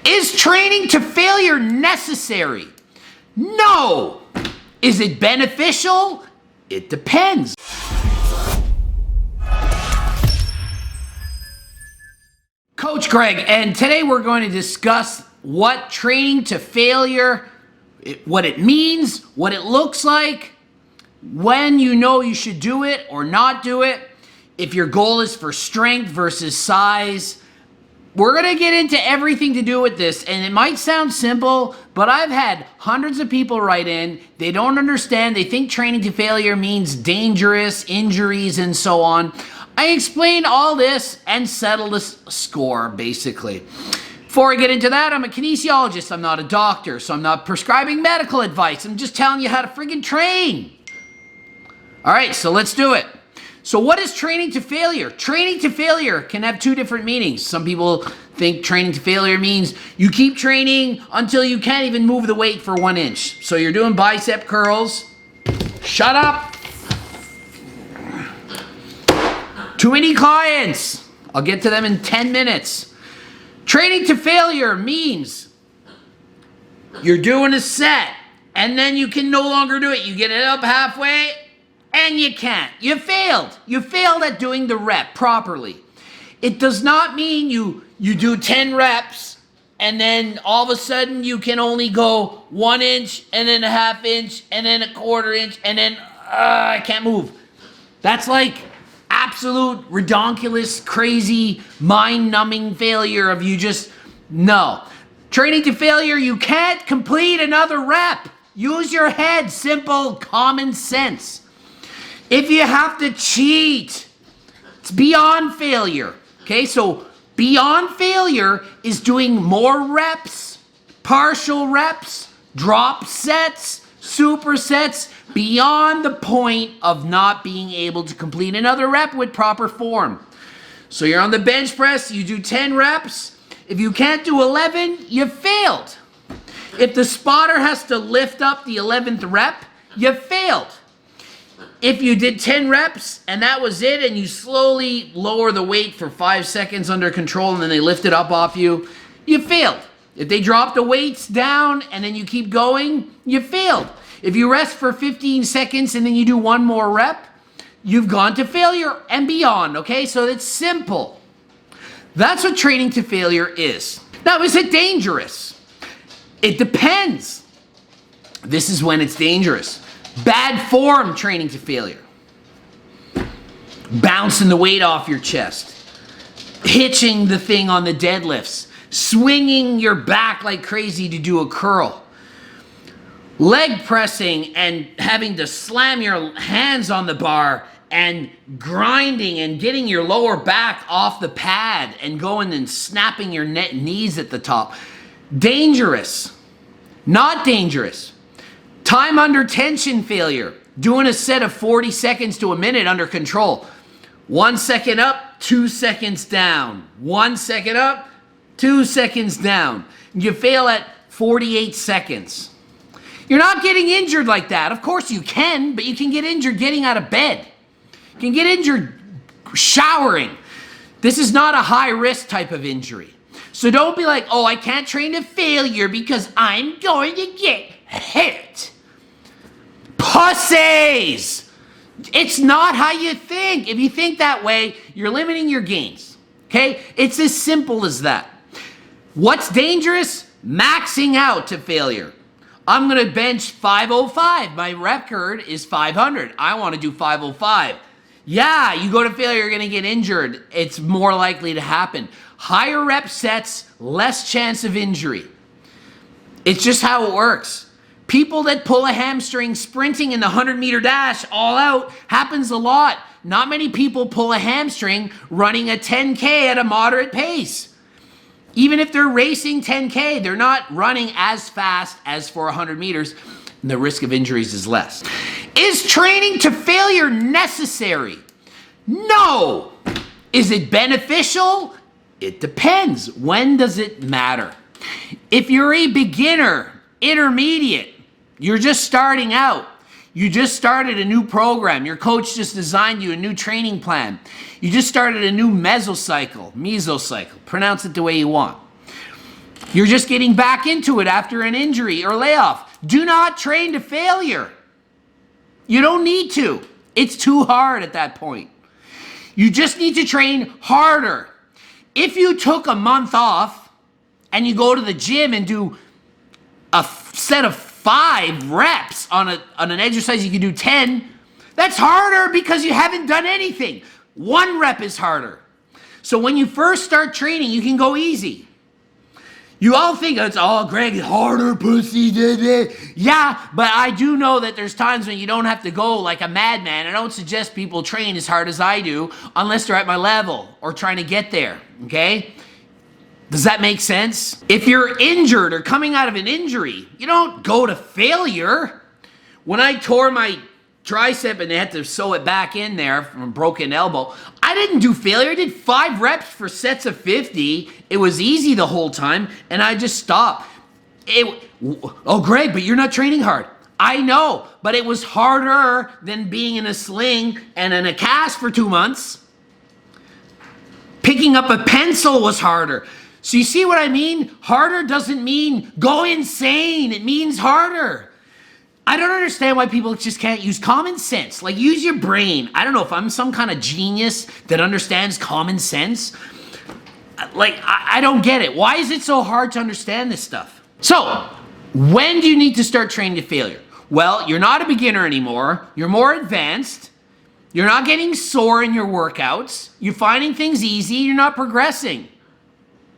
Is training to failure necessary? No. Is it beneficial? It depends. Coach Greg, and today we're going to discuss what training to failure, what it means, what it looks like, when you know you should do it or not do it, if your goal is for strength versus size. We're going to get into everything to do with this, and it might sound simple, but I've had hundreds of people write in. They don't understand. They think training to failure means dangerous, injuries, and so on. I explain all this and settle the score, basically. Before I get into that, I'm a kinesiologist. I'm not a doctor, so I'm not prescribing medical advice. I'm just telling you how to friggin' train. All right, so let's do it. So what is training to failure? Training to failure can have two different meanings. Some people think training to failure means you keep training until you can't even move the weight for 1 inch. So you're doing bicep curls. Shut up. Too many clients. I'll get to them in 10 minutes. Training to failure means you're doing a set and then you can no longer do it. You get it up halfway and you can't. You failed. You failed at doing the rep properly. It does not mean you do 10 reps and then all of a sudden you can only go 1 inch and then a half inch and then a quarter inch and then I can't move. That's like absolute redonkulous, crazy, mind-numbing failure of you just, no. Training to failure, you can't complete another rep. Use your head, simple, common sense. If you have to cheat, it's beyond failure. Okay, so beyond failure is doing more reps, partial reps, drop sets, supersets, beyond the point of not being able to complete another rep with proper form. So you're on the bench press, you do 10 reps. If you can't do 11, you failed. If the spotter has to lift up the 11th rep, you failed. If you did 10 reps and that was it and you slowly lower the weight for 5 seconds under control and then they lift it up off you, you failed. If they drop the weights down and then you keep going, you failed. If you rest for 15 seconds and then you do one more rep, you've gone to failure and beyond, okay? So it's simple. That's what training to failure is. Now, is it dangerous? It depends. This is when it's dangerous. Bad form training to failure. Bouncing the weight off your chest. Hitching the thing on the deadlifts. Swinging your back like crazy to do a curl. Leg pressing and having to slam your hands on the bar and grinding and getting your lower back off the pad and going and snapping your knees at the top. Dangerous. Not dangerous. Time under tension failure. Doing a set of 40 seconds to a minute under control. 1 second up, 2 seconds down. 1 second up, 2 seconds down. You fail at 48 seconds. You're not getting injured like that. Of course you can, but you can get injured getting out of bed. You can get injured showering. This is not a high-risk type of injury. So don't be like, oh, I can't train to failure because I'm going to get hit. Pussies! It's not how you think. If you think that way, you're limiting your gains. Okay? It's as simple as that. What's dangerous? Maxing out to failure. I'm going to bench 505. My record is 500. I want to do 505. Yeah, you go to failure, you're going to get injured. It's more likely to happen. Higher rep sets, less chance of injury. It's just how it works. People that pull a hamstring sprinting in the 100-meter dash all out happens a lot. Not many people pull a hamstring running a 10K at a moderate pace. Even if they're racing 10K, they're not running as fast as for 100 meters, and the risk of injuries is less. Is training to failure necessary? No. Is it beneficial? It depends. When does it matter? If you're a beginner, intermediate, you're just starting out, you just started a new program, your coach just designed you a new training plan, you just started a new mesocycle, pronounce it the way you want. You're just getting back into it after an injury or layoff. Do not train to failure. You don't need to. It's too hard at that point. You just need to train harder. If you took a month off and you go to the gym and do a set of 5 reps on an exercise you can do 10, that's harder because you haven't done anything. 1 rep is harder. So when you first start training, you can go easy. You all think it's, oh, Greg, harder, pussy, did it. Yeah, but I do know that there's times when you don't have to go like a madman. I don't suggest people train as hard as I do unless they're at my level or trying to get there, okay? Does that make sense? If you're injured or coming out of an injury, you don't go to failure. When I tore my tricep and they had to sew it back in there from a broken elbow, I didn't do failure. I did 5 reps for sets of 50. It was easy the whole time, and I just stopped. Oh, Greg, but you're not training hard. I know, but it was harder than being in a sling and in a cast for 2 months. Picking up a pencil was harder. So you see what I mean? Harder doesn't mean go insane. It means harder. I don't understand why people just can't use common sense. Like, use your brain. I don't know if I'm some kind of genius that understands common sense. Like, I don't get it. Why is it so hard to understand this stuff? So, when do you need to start training to failure? Well, you're not a beginner anymore. You're more advanced. You're not getting sore in your workouts. You're finding things easy. You're not progressing.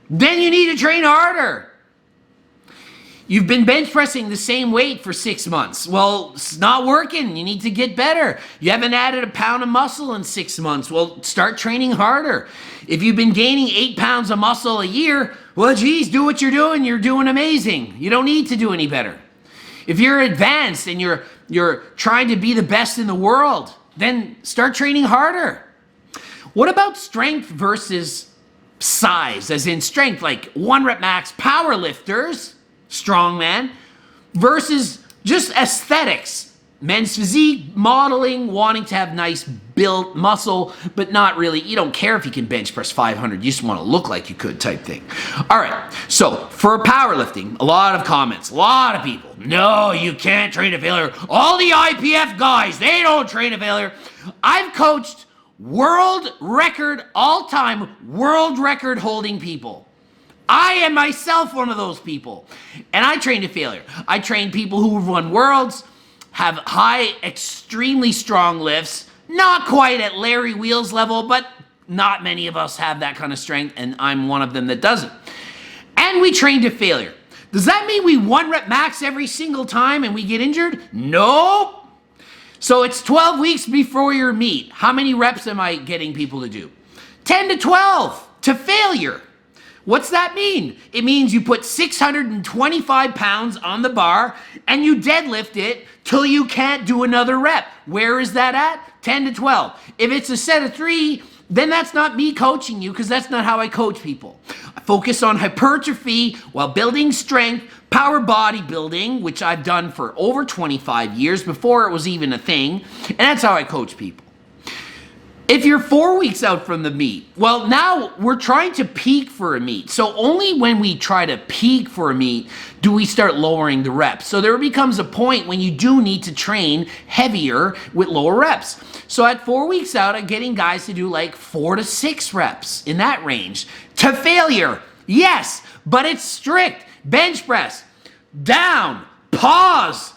Then you need to train harder. You've been bench pressing the same weight for 6 months. Well, it's not working. You need to get better. You haven't added a pound of muscle in 6 months. Well, start training harder. If you've been gaining 8 pounds of muscle a year, well, geez, do what you're doing. You're doing amazing. You don't need to do any better. If you're advanced and you're trying to be the best in the world, then start training harder. What about strength versus size? As in strength, like 1 rep max power lifters, strongman, versus just aesthetics. Men's physique, modeling, wanting to have nice built muscle, but not really, you don't care if you can bench press 500, you just want to look like you could type thing. All right, so for powerlifting, a lot of comments, a lot of people, no, you can't train to failure. All the IPF guys, they don't train to failure. I've coached world record, all-time world record holding people. I am myself one of those people. And I train to failure. I train people who've won worlds, have high, extremely strong lifts, not quite at Larry Wheels level, but not many of us have that kind of strength, and I'm one of them that doesn't. And we train to failure. Does that mean we 1 rep max every single time and we get injured? Nope. So it's 12 weeks before your meet. How many reps am I getting people to do? 10 to 12 to failure. What's that mean? It means you put 625 pounds on the bar and you deadlift it till you can't do another rep. Where is that at? 10 to 12. If it's a set of 3, then that's not me coaching you, because that's not how I coach people. I focus on hypertrophy while building strength, power bodybuilding, which I've done for over 25 years before it was even a thing, and that's how I coach people. If you're 4 weeks out from the meet, well, now we're trying to peak for a meet. So only when we try to peak for a meet do we start lowering the reps. So there becomes a point when you do need to train heavier with lower reps. So at 4 weeks out, I'm getting guys to do like 4 to 6 reps in that range. To failure, yes, but it's strict. Bench press, down, pause,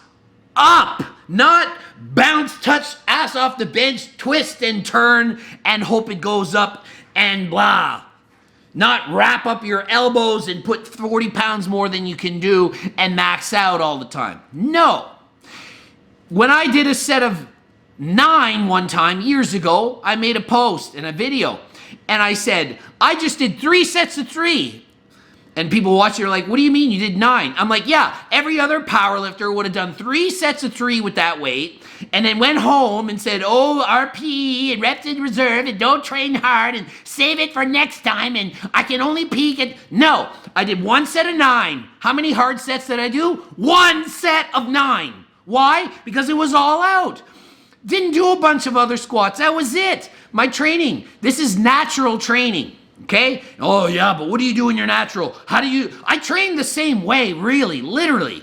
up, not bounce, touch, ass off the bench, twist and turn and hope it goes up and blah. Not wrap up your elbows and put 40 pounds more than you can do and max out all the time. No. When I did a set of 9 one time years ago, I made a post and a video and I said, I just did 3 sets of 3. And people watching are like, what do you mean you did 9? I'm like, yeah, every other powerlifter would have done 3 sets of 3 with that weight and then went home and said, oh, RP and reps in reserve and don't train hard and save it for next time and I can only peak at... No, I did 1 set of 9. How many hard sets did I do? 1 set of 9. Why? Because it was all out. Didn't do a bunch of other squats. That was it. My training. This is natural training. Okay? Oh yeah, but what do you do in your natural? I train the same way, really, literally.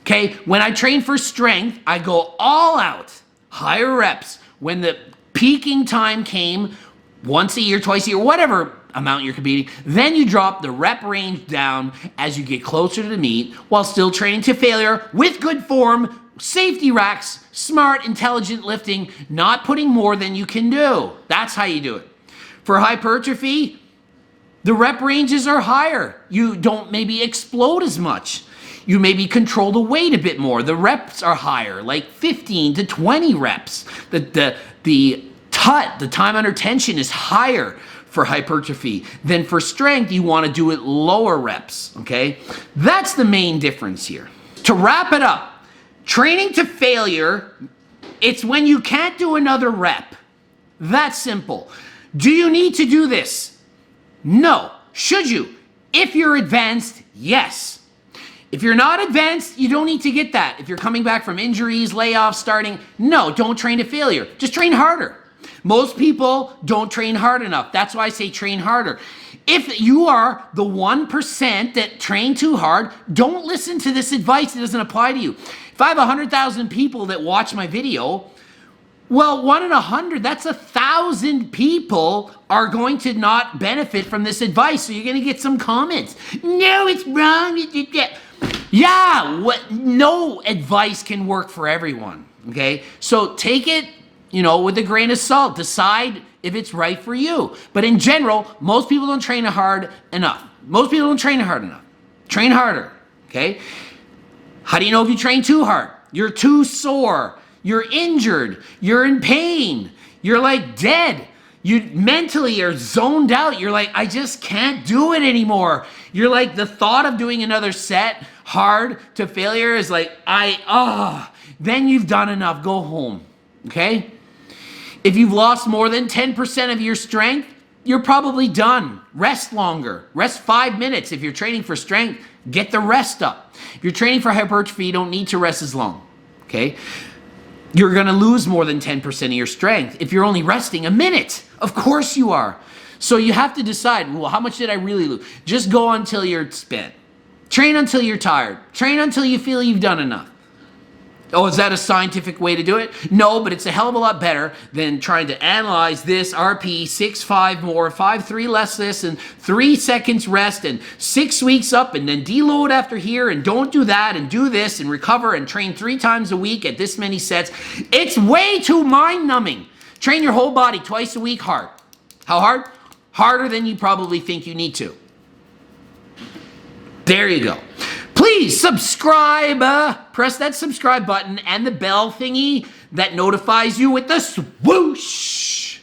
Okay, when I train for strength, I go all out, higher reps. When the peaking time came, once a year, twice a year, whatever amount you're competing, then you drop the rep range down as you get closer to the meet while still training to failure with good form, safety racks, smart, intelligent lifting, not putting more than you can do. That's how you do it. For hypertrophy, the rep ranges are higher. You don't maybe explode as much. You maybe control the weight a bit more. The reps are higher, like 15 to 20 reps. The time under tension is higher for hypertrophy than for strength. You want to do it lower reps, okay? That's the main difference here. To wrap it up, training to failure, it's when you can't do another rep. That's simple. Do you need to do this? No. Should you? If you're advanced, yes. If you're not advanced, you don't need to get that. If you're coming back from injuries, layoffs, starting, no, don't train to failure. Just train harder. Most people don't train hard enough. That's why I say train harder. If you are the 1% that train too hard, don't listen to this advice. It doesn't apply to you. If I have 100,000 people that watch my video, well, 1 in 100, that's 1,000 people are going to not benefit from this advice. So you're going to get some comments. No, it's wrong. Yeah, no advice can work for everyone, okay? So take it, with a grain of salt. Decide if it's right for you. But in general, most people don't train hard enough. Most people don't train hard enough. Train harder, okay? How do you know if you train too hard? You're too sore. You're injured. You're in pain. You're like dead. You mentally are zoned out. You're like, I just can't do it anymore. You're like, the thought of doing another set hard to failure is like, then you've done enough. Go home, okay? If you've lost more than 10% of your strength, you're probably done. Rest longer. Rest 5 minutes. If you're training for strength, get the rest up. If you're training for hypertrophy, you don't need to rest as long, okay? You're going to lose more than 10% of your strength if you're only resting a minute. Of course you are. So you have to decide, well, how much did I really lose? Just go until you're spent. Train until you're tired. Train until you feel you've done enough. Oh, is that a scientific way to do it? No, but it's a hell of a lot better than trying to analyze this RP, 6-5 more, 5-3 less this, and 3 seconds rest, and 6 weeks up, and then deload after here, and don't do that, and do this, and recover, and train 3 times a week at this many sets. It's way too mind-numbing. Train your whole body twice a week hard. How hard? Harder than you probably think you need to. There you go. Please subscribe. Press that subscribe button and the bell thingy that notifies you with the swoosh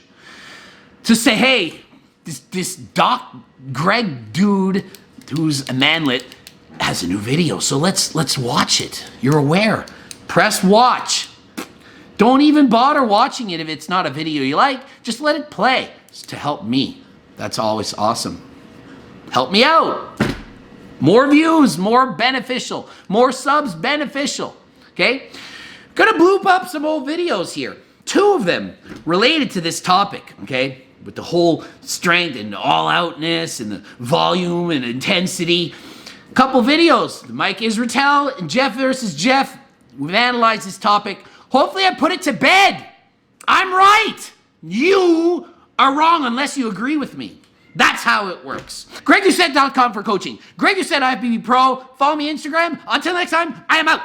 to say, hey, this Doc Greg dude who's a manlet has a new video, so let's watch it. You're aware. Press watch. Don't even bother watching it if it's not a video you like. Just let it play. It's to help me. That's always awesome. Help me out. More views, more beneficial. More subs, beneficial. Okay? Gonna bloop up some old videos here. 2 of them related to this topic. Okay? With the whole strength and all-outness and the volume and intensity. Couple videos. Mike Israetel and Jeff versus Jeff. We've analyzed this topic. Hopefully I put it to bed. I'm right. You are wrong unless you agree with me. That's how it works. GregDoucette.com for coaching. Greg Doucette, IFBB Pro. Follow me on Instagram. Until next time, I am out.